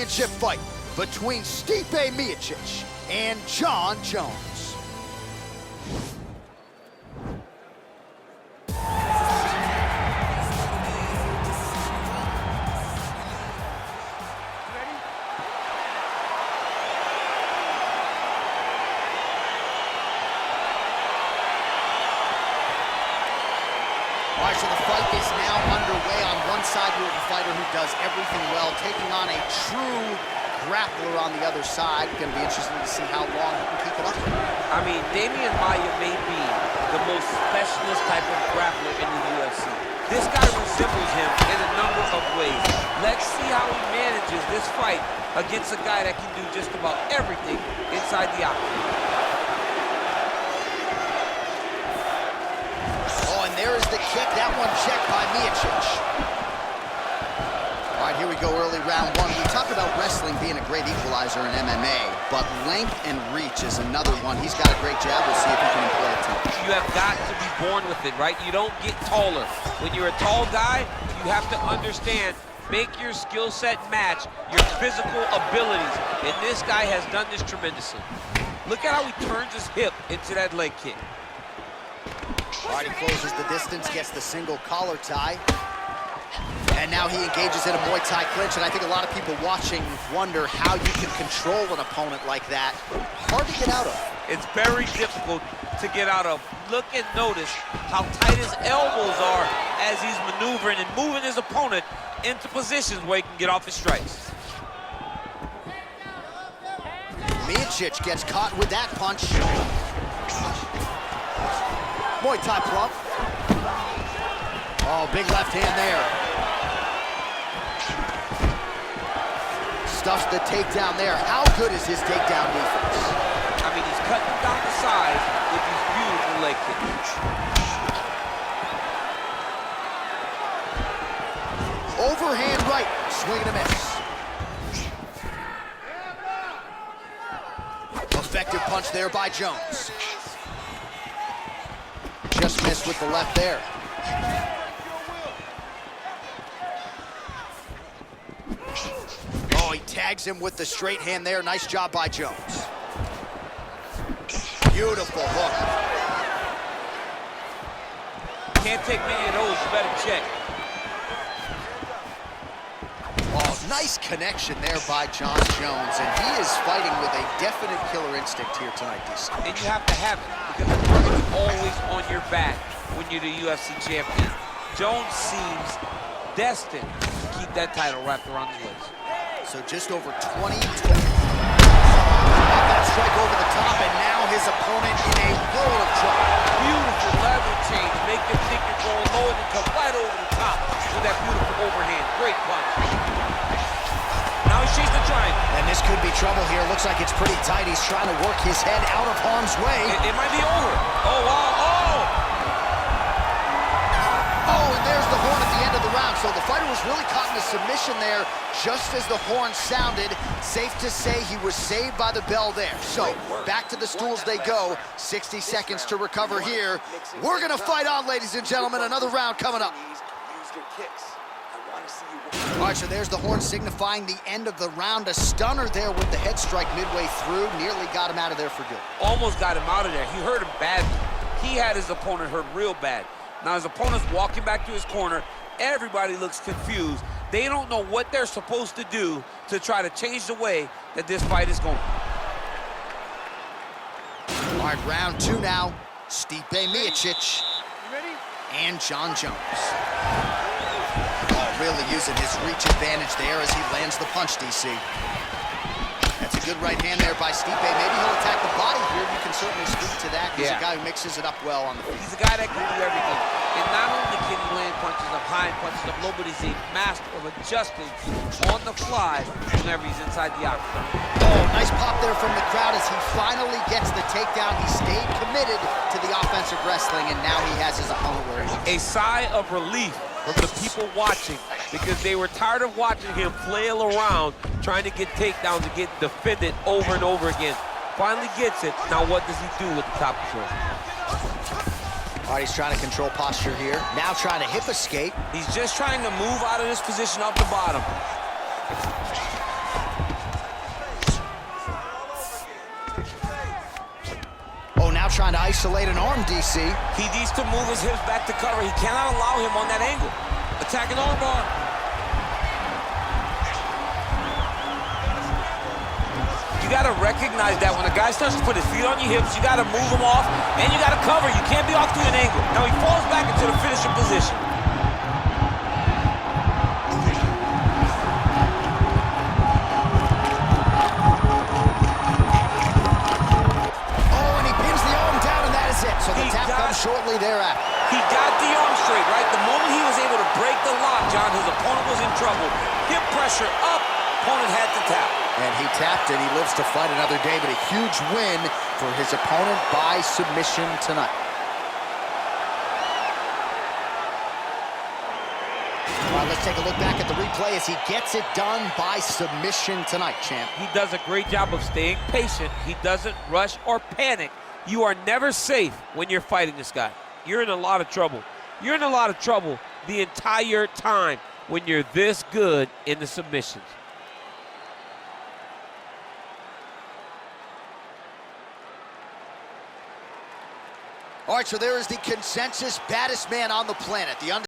championship fight between Stipe Miocic and Jon Jones. All right, so the fight is now underway. On one side, we have a fighter who does everything well, taking on a true grappler on the other side. Going to be interesting to see how long he can keep it up. I mean, Damian Maia may be the most specialist type of grappler in the UFC. This guy resembles him in a number of ways. Let's see how he manages this fight against a guy that can do just about everything inside the octagon. There is the kick, that one checked by Miocic. All right, here we go, early round one. We talk about wrestling being a great equalizer in MMA, but length and reach is another one. He's got a great jab. We'll see if he can employ it too. You have got to be born with it, right? You don't get taller. When you're a tall guy, you have to understand, make your skill set match your physical abilities. And this guy has done this tremendously. Look at how he turns his hip into that leg kick. All right, he closes the distance, gets the single collar tie. And now he engages in a Muay Thai clinch, and I think a lot of people watching wonder how you can control an opponent like that. Hard to get out of. It's very difficult to get out of. Look and notice how tight his elbows are as he's maneuvering and moving his opponent into positions where he can get off his strikes. Miocic gets caught with that punch. Muay Thai plump. Oh, big left hand there. Stuffs the takedown there. How good is his takedown defense? I mean, he's cutting down the size with these beautiful leg kicks. Overhand right, swing and a miss. Effective punch there by Jones. Just missed with the left there. Oh, he tags him with the straight hand there. Nice job by Jones. Beautiful hook. Can't take many of those, you better check. Oh, nice connection there by Jon Jones, and he is fighting with a definite killer instinct here tonight, DC. And you have to have it, because the target's always on your back when you're the UFC champion. Jones seems destined to keep that title wrapped around his waist. So just over 20. That strike over the top, and now his opponent in a world of trouble. Beautiful lever change, make them think you're going low and then come right over the top with that beautiful overhand. Great punch. Now he's chasing the triangle. And this could be trouble here. Looks like it's pretty tight. He's trying to work his head out of harm's way. It might be over. Oh, wow. Oh, and there's the horn at the end of the round. So the fighter was really caught in a submission there just as the horn sounded. Safe to say he was saved by the bell there. So back to the stools they go. 60 seconds to recover here. We're going to fight on, ladies and gentlemen. Another round coming up. All right, so there's the horn signifying the end of the round. A stunner there with the head strike midway through. Nearly got him out of there for good. Almost got him out of there. He hurt him badly. He had his opponent hurt real bad. Now his opponent's walking back to his corner. Everybody looks confused. They don't know what they're supposed to do to try to change the way that this fight is going. All right, round two now. Stipe Miocic and Jon Jones. Really using his reach advantage there as he lands the punch, DC. That's a good right hand there by Stipe. Maybe he'll attack the body here. You can certainly speak to that. He's a guy who mixes it up well on the feet. He's a guy that can do everything. And not only can he land punches up high and punches up low, but he's a master of adjusting on the fly whenever he's inside the octagon. Oh, nice pop there from the crowd as he finally gets the takedown. He stayed committed to the offensive wrestling, and now he has his opponent where he wants. A sigh of relief from the people watching, because they were tired of watching him flail around trying to get takedowns and get defended over and over again. Finally gets it. Now what does he do with the top control? All right, he's trying to control posture here. Now trying to hip escape. He's just trying to move out of this position off the bottom. trying to isolate an arm, DC. He needs to move his hips back to cover. He cannot allow him on that angle. Attacking arm bar. You got to recognize that when a guy starts to put his feet on your hips, you got to move him off, and you got to cover. You can't be off to an angle. Now he falls back into the finishing position. So the tap comes shortly thereafter. He got the arm straight, right? The moment he was able to break the lock, John, his opponent was in trouble. Hip pressure up, opponent had to tap. And he tapped and he lives to fight another day, but a huge win for his opponent by submission tonight. All right, let's take a look back at the replay as he gets it done by submission tonight, champ. He does a great job of staying patient. He doesn't rush or panic. You are never safe when you're fighting this guy. You're in a lot of trouble. You're in a lot of trouble the entire time when you're this good in the submissions. All right, so there is the consensus baddest man on the planet. The